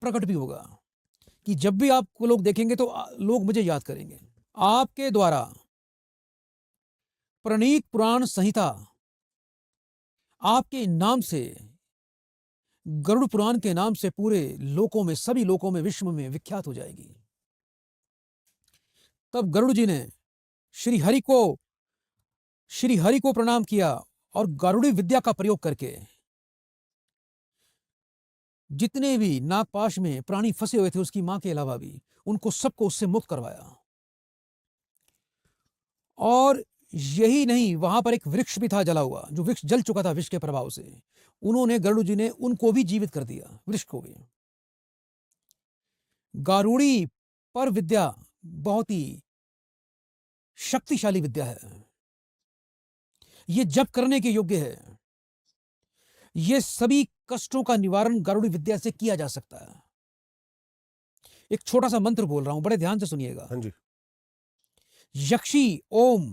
प्रकट भी होगा कि जब भी आपको लोग देखेंगे तो लोग मुझे याद करेंगे। आपके द्वारा प्रणीत पुराण संहिता आपके नाम से, गरुड़ पुराण के नाम से पूरे लोकों में, सभी लोकों में, विश्व में विख्यात हो जाएगी। तब गरुड़ जी ने श्री हरि को प्रणाम किया और गरुड़ी विद्या का प्रयोग करके जितने भी नागपाश में प्राणी फंसे हुए थे, उसकी मां के अलावा भी, उनको सबको उससे मुक्त करवाया। और यही नहीं, वहां पर एक वृक्ष भी था जला हुआ, जो वृक्ष जल चुका था विष के प्रभाव से। उन्होंने, गरुड़ जी ने उनको भी जीवित कर दिया, वृक्ष को भी। गारुड़ी पर विद्या बहुत ही शक्तिशाली विद्या है। ये जप करने के योग्य है। ये सभी कष्टों का निवारण गारुड़ी विद्या से किया जा सकता है। एक छोटा सा मंत्र बोल रहा हूं, बड़े ध्यान से सुनिएगा। हाँ जी। यक्षी ओम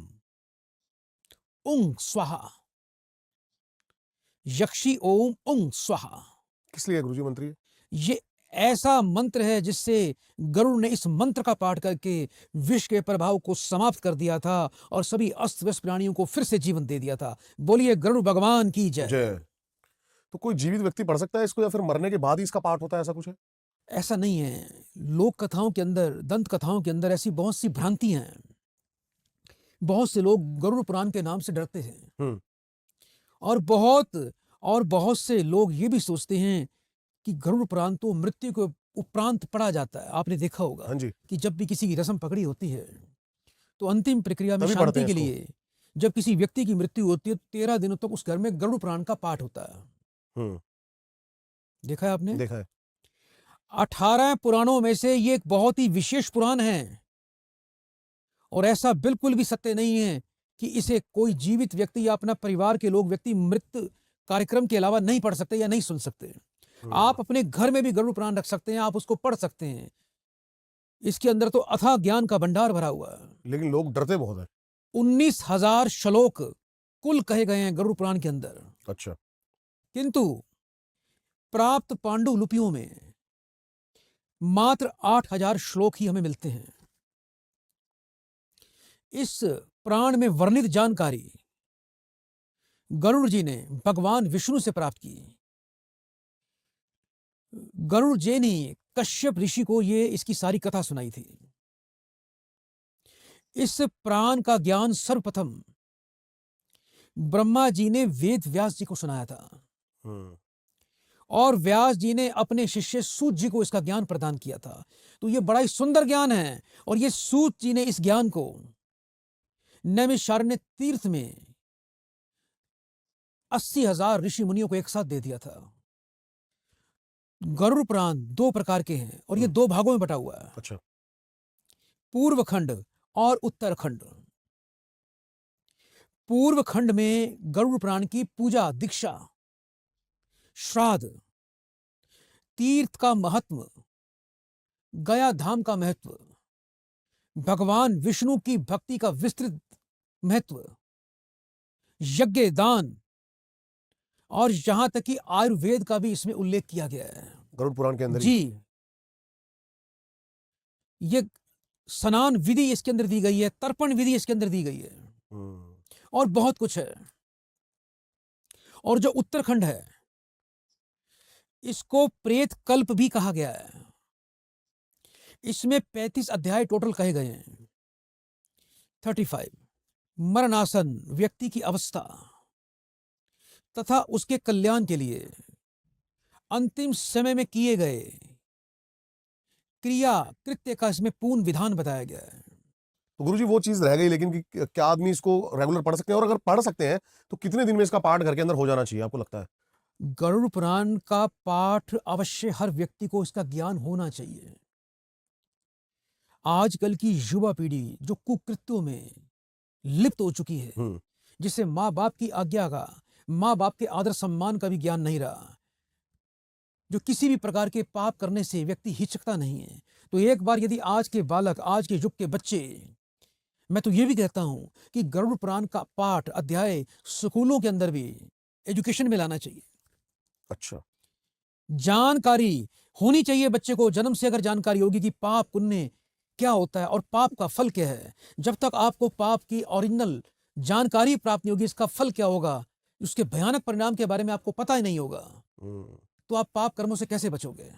उंग स्वाहा। यक्षी ओम उंग स्वाहा। किस लिए गुरुजी मंत्र? ये ऐसा मंत्र है जिससे गरुड़ ने इस मंत्र का पाठ करके विष के प्रभाव को समाप्त कर दिया था और सभी अस्त व्यस्त प्राणियों को फिर से जीवन दे दिया था। बोलिए गरुड़ भगवान की जय। जय। तो कोई जीवित व्यक्ति पढ़ सकता है इसको, या फिर मरने के बाद ही इसका पाठ होता है, ऐसा कुछ है? ऐसा नहीं है। लोक कथाओं के अंदर, दंत कथाओं के अंदर ऐसी बहुत सी भ्रांतियां हैं। बहुत से लोग गरुड़ पुराण के नाम से डरते हैं। और बहुत से लोग ये भी सोचते हैं कि गरुड़ पुराण तो मृत्यु के उपरांत पढ़ा जाता है। आपने देखा होगा हाँ जी। कि जब भी किसी की रस्म पकड़ी होती है तो अंतिम प्रक्रिया में तभी पढ़ते शांति हैं के इसको। लिए, जब किसी व्यक्ति की मृत्यु होती है, 13 दिनों तक उस घर में गरुड़ पुराण का पाठ होता है। देखा है आपने? देखा है। 18 पुराणों में से ये एक बहुत ही विशेष पुराण है। और ऐसा बिल्कुल भी सत्य नहीं है कि इसे कोई जीवित व्यक्ति या अपना परिवार के लोग व्यक्ति मृत कार्यक्रम के अलावा नहीं पढ़ सकते या नहीं सुन सकते। आप अपने घर में भी गरुड़ पुराण रख सकते हैं, आप उसको पढ़ सकते हैं। इसके अंदर तो अथाह ज्ञान का भंडार भरा हुआ है। लेकिन लोग डरते बहुत है। 19,000 श्लोक कुल कहे गए हैं गरुड़ पुराण के अंदर। अच्छा। किंतु प्राप्त पांडु लिपियों में मात्र 8,000 श्लोक ही हमें मिलते हैं। इस पुराण में वर्णित जानकारी गरुड़ जी ने भगवान विष्णु से प्राप्त की। गरुड़ जी ने कश्यप ऋषि को ये इसकी सारी कथा सुनाई थी। इस पुराण का ज्ञान सर्वप्रथम ब्रह्मा जी ने वेद व्यास जी को सुनाया था। और व्यास जी ने अपने शिष्य सूत जी को इसका ज्ञान प्रदान किया था। तो ये बड़ा ही सुंदर ज्ञान है। और ये सूत जी ने इस ज्ञान को नैमिषारण्य तीर्थ में 80,000 ऋषि मुनियों को एक साथ दे दिया था। गरुड़ पुराण 2 प्रकार के हैं और ये 2 भागों में बटा हुआ है। अच्छा। पूर्व खंड और उत्तरखंड। पूर्व खंड में गरुड़ पुराण की पूजा, दीक्षा, श्राद्ध, तीर्थ का महत्व, गया धाम का महत्व, भगवान विष्णु की भक्ति का विस्तृत महत्व, यज्ञ, दान, और यहां तक कि आयुर्वेद का भी इसमें उल्लेख किया गया है गरुड़ पुराण के अंदर जी। ये स्नान विधि इसके अंदर दी गई है, तर्पण विधि इसके अंदर दी गई है, और बहुत कुछ है। और जो उत्तराखंड है, इसको प्रेत कल्प भी कहा गया है। इसमें 35 अध्याय टोटल कहे गए हैं। 35 मरणासन व्यक्ति की अवस्था तथा उसके कल्याण के लिए अंतिम समय में किए गए क्रिया कृत्य का इसमें पूर्ण विधान बताया गया है। तो गुरुजी वो चीज रह गई, लेकिन कि क्या आदमी इसको रेगुलर पढ़ सकते हैं? और अगर पढ़ सकते हैं तो कितने दिन में इसका पाठ घर के अंदर हो जाना चाहिए, आपको लगता है? गरुड़ पुराण का पाठ अवश्य हर व्यक्ति को इसका ज्ञान होना चाहिए। आजकल की युवा पीढ़ी जो कुकृत्यों में लिप्त हो चुकी है, जिसे माँ बाप की आज्ञा का, माँ बाप के आदर सम्मान का भी ज्ञान नहीं रहा, जो किसी भी प्रकार के पाप करने से व्यक्ति हिचकता नहीं है, तो एक बार यदि आज के बालक, आज के युग के बच्चे, मैं तो ये भी कहता हूं कि गरुड़ पुराण का पाठ, अध्याय स्कूलों के अंदर भी एजुकेशन में लाना चाहिए। अच्छा। जानकारी होनी चाहिए बच्चे को जन्म से अगर जानकारी होगी कि पाप पुण्य क्या होता है और पाप का फल क्या है। जब तक आपको पाप की ओरिजिनल जानकारी प्राप्त नहीं होगी, इसका फल क्या होगा, उसके भयानक परिणाम के बारे में आपको पता ही नहीं होगा, तो आप पाप कर्मों से कैसे बचोगे।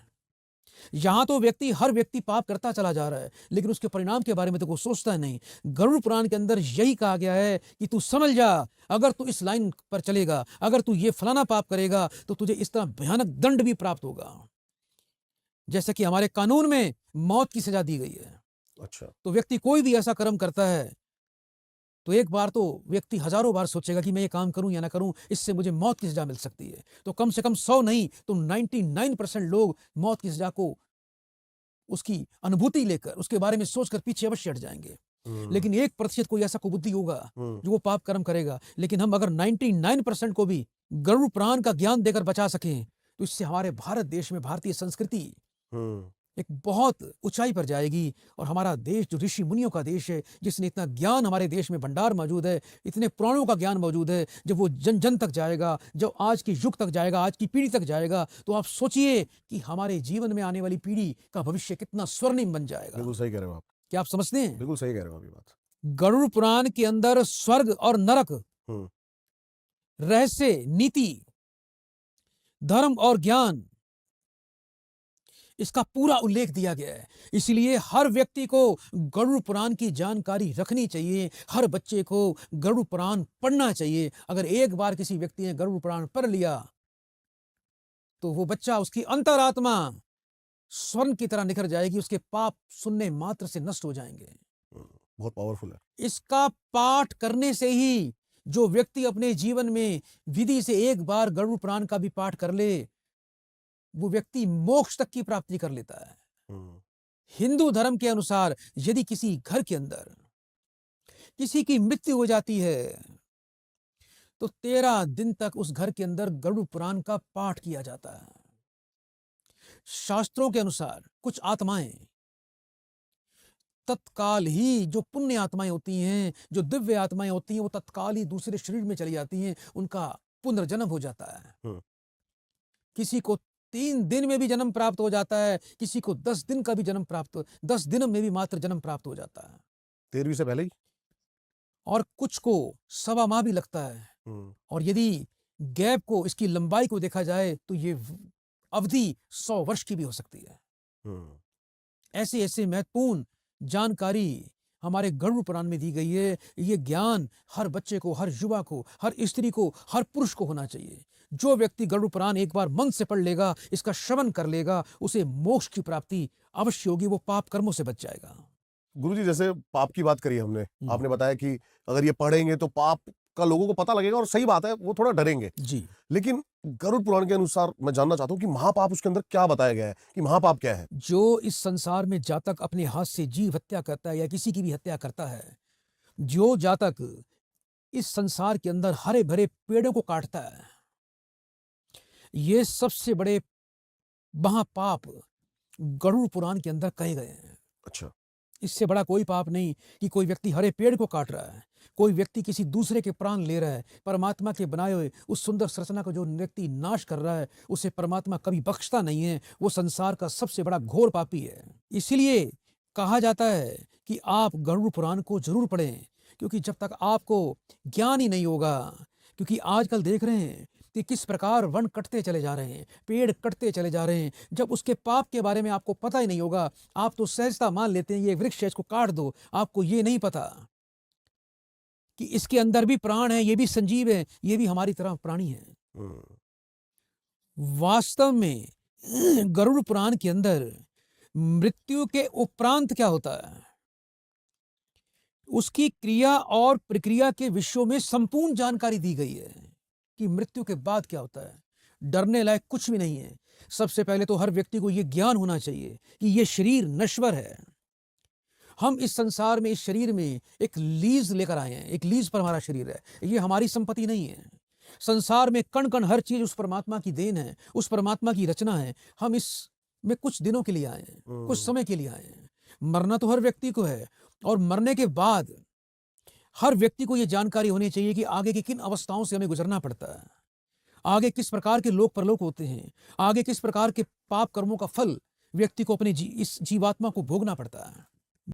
यहां तो हर व्यक्ति पाप करता चला जा रहा है, लेकिन उसके परिणाम के बारे में तो कोई सोचता है नहीं। गरुड़ पुराण के अंदर यही कहा गया है कि तू समझ जा, अगर तू इस लाइन पर चलेगा, अगर तू ये फलाना पाप करेगा तो तुझे इस तरह भयानक दंड भी प्राप्त होगा। जैसे कि हमारे कानून में मौत की सजा दी गई है। अच्छा। तो व्यक्ति कोई भी ऐसा कर्म करता है तो एक बार तो व्यक्ति हजारों बार सोचेगा कि मैं ये काम करूं या ना करूं, इससे मुझे मौत की सजा मिल सकती है। तो कम से कम 100 नहीं तो 99% लोग मौत की सजा को उसकी अनुभूति लेकर, उसके बारे में सोचकर पीछे अवश्य हट जाएंगे। लेकिन 1% कोई ऐसा कुबुद्धि होगा जो वो पाप कर्म करेगा। लेकिन हम अगर 99% को भी गरुड़ पुराण का ज्ञान देकर बचा सकें तो इससे हमारे भारत देश में भारतीय संस्कृति एक बहुत ऊंचाई पर जाएगी। और हमारा देश जो ऋषि मुनियों का देश है, जिसने इतना ज्ञान हमारे देश में भंडार मौजूद है, इतने पुराणों का ज्ञान मौजूद है, जब वो जन जन तक जाएगा, जब आज की युग तक जाएगा, आज की पीढ़ी तक जाएगा, तो आप सोचिए कि हमारे जीवन में आने वाली पीढ़ी का भविष्य कितना स्वर्णिम बन जाएगा। बिल्कुल सही कह रहे हो आप। क्या आप समझते हैं? बिल्कुल सही कह रहे हो आप ये बात। गरुड़ पुराण के अंदर स्वर्ग और नरक, रहस्य, नीति, धर्म और ज्ञान, इसका पूरा उल्लेख दिया गया है। इसलिए हर व्यक्ति को गरुड़ पुराण की जानकारी रखनी चाहिए। हर बच्चे को गरुड़ पुराण पढ़ना चाहिए। अगर एक बार किसी व्यक्ति ने गरुड़ पुराण पढ़ लिया तो वो बच्चा, उसकी अंतरात्मा स्वर्ण की तरह निखर जाएगी, उसके पाप सुनने मात्र से नष्ट हो जाएंगे। बहुत पावरफुल है। इसका पाठ करने से ही जो व्यक्ति अपने जीवन में विधि से एक बार गरुड़ पुराण का भी पाठ कर ले, वो व्यक्ति मोक्ष तक की प्राप्ति कर लेता है। हिंदू धर्म के अनुसार यदि किसी घर के अंदर किसी की मृत्यु हो जाती है तो 13 दिन तक उस घर के अंदर गरुड़ पुराण का पाठ किया जाता है। शास्त्रों के अनुसार कुछ आत्माएं तत्काल ही, जो पुण्य आत्माएं होती हैं, जो दिव्य आत्माएं होती हैं, वो तत्काल ही दूसरे शरीर में चली जाती हैं, उनका पुनर्जन्म हो जाता है। किसी को 3 दिन में भी जन्म प्राप्त हो जाता है, किसी को 10 दिन का भी जन्म प्राप्त, 10 दिन में भी मात्र जन्म प्राप्त हो जाता है, 13वीं से पहले ही। और कुछ को 1.25 माह भी लगता है। और यदि गैप को, इसकी लंबाई को देखा जाए तो ये अवधि 100 वर्ष की भी हो सकती है। ऐसे ऐसे महत्वपूर्ण जानकारी हमारे गरुड़ पुराण में दी गई है। ये ज्ञान हर बच्चे को, हर युवा को, हर स्त्री को, हर पुरुष को होना चाहिए। जो व्यक्ति गरुड़ पुराण एक बार मन से पढ़ लेगा, इसका श्रवण कर लेगा, उसे मोक्ष की प्राप्ति अवश्य होगी, वो पाप कर्मों से बच जाएगा। गुरुजी, जैसे पाप की बात करी हमने, आपने बताया कि अगर ये पढ़ेंगे तो पाप का लोगों को पता लगेगा, और सही बात है, वो थोड़ा डरेंगे जी। लेकिन गरुड़ पुराण के अनुसार मैं जानना चाहता हूँ कि महापाप, उसके अंदर क्या बताया गया है कि महापाप क्या है? जो इस संसार में जातक अपने हाथ से जीव हत्या करता है या किसी की भी हत्या करता है, जो जातक इस संसार के अंदर हरे भरे पेड़ों को काटता है, ये सबसे बड़े महापाप गरुड़ पुराण के अंदर कहे गए हैं। अच्छा। इससे बड़ा कोई पाप नहीं कि कोई व्यक्ति हरे पेड़ को काट रहा है, कोई व्यक्ति किसी दूसरे के प्राण ले रहा है। परमात्मा के बनाए हुए उस सुंदर संरचना को जो व्यक्ति नाश कर रहा है, उसे परमात्मा कभी बख्शता नहीं है। वो संसार का सबसे बड़ा घोर पापी है। इसलिए कहा जाता है कि आप गरुड़ पुराण को जरूर पढ़ें, क्योंकि जब तक आपको ज्ञान ही नहीं होगा, क्योंकि आजकल देख रहे हैं कि किस प्रकार वन कटते चले जा रहे हैं, पेड़ कटते चले जा रहे हैं। जब उसके पाप के बारे में आपको पता ही नहीं होगा, आप तो सहजता मान लेते हैं ये वृक्ष है, इसको काट दो। आपको ये नहीं पता कि इसके अंदर भी प्राण है, ये भी संजीव है, ये भी हमारी तरह प्राणी है। वास्तव में गरुड़ पुराण के अंदर मृत्यु के उपरांत क्या होता है, उसकी क्रिया और प्रक्रिया के विषयों में संपूर्ण जानकारी दी गई है कि मृत्यु के बाद क्या होता है। डरने लायक कुछ भी नहीं है। सबसे पहले तो हर व्यक्ति को यह ज्ञान होना चाहिए कि यह शरीर नश्वर है। हम इस संसार में, इस शरीर में एक लीज लेकर आए हैं, एक लीज पर हमारा शरीर है, ये हमारी संपत्ति नहीं है। संसार में कण कण हर चीज उस परमात्मा की देन है, उस परमात्मा की रचना है। हम इसमें कुछ दिनों के लिए आए हैं, कुछ समय के लिए आए हैं। मरना तो हर व्यक्ति को है, और मरने के बाद हर व्यक्ति को यह जानकारी होनी चाहिए कि आगे की किन अवस्थाओं से हमें गुजरना पड़ता है। आगे किस प्रकार के लोक परलोक होते हैं, आगे किस प्रकार के पाप कर्मों का फल व्यक्ति को अपने इस जीवात्मा को भोगना पड़ता है।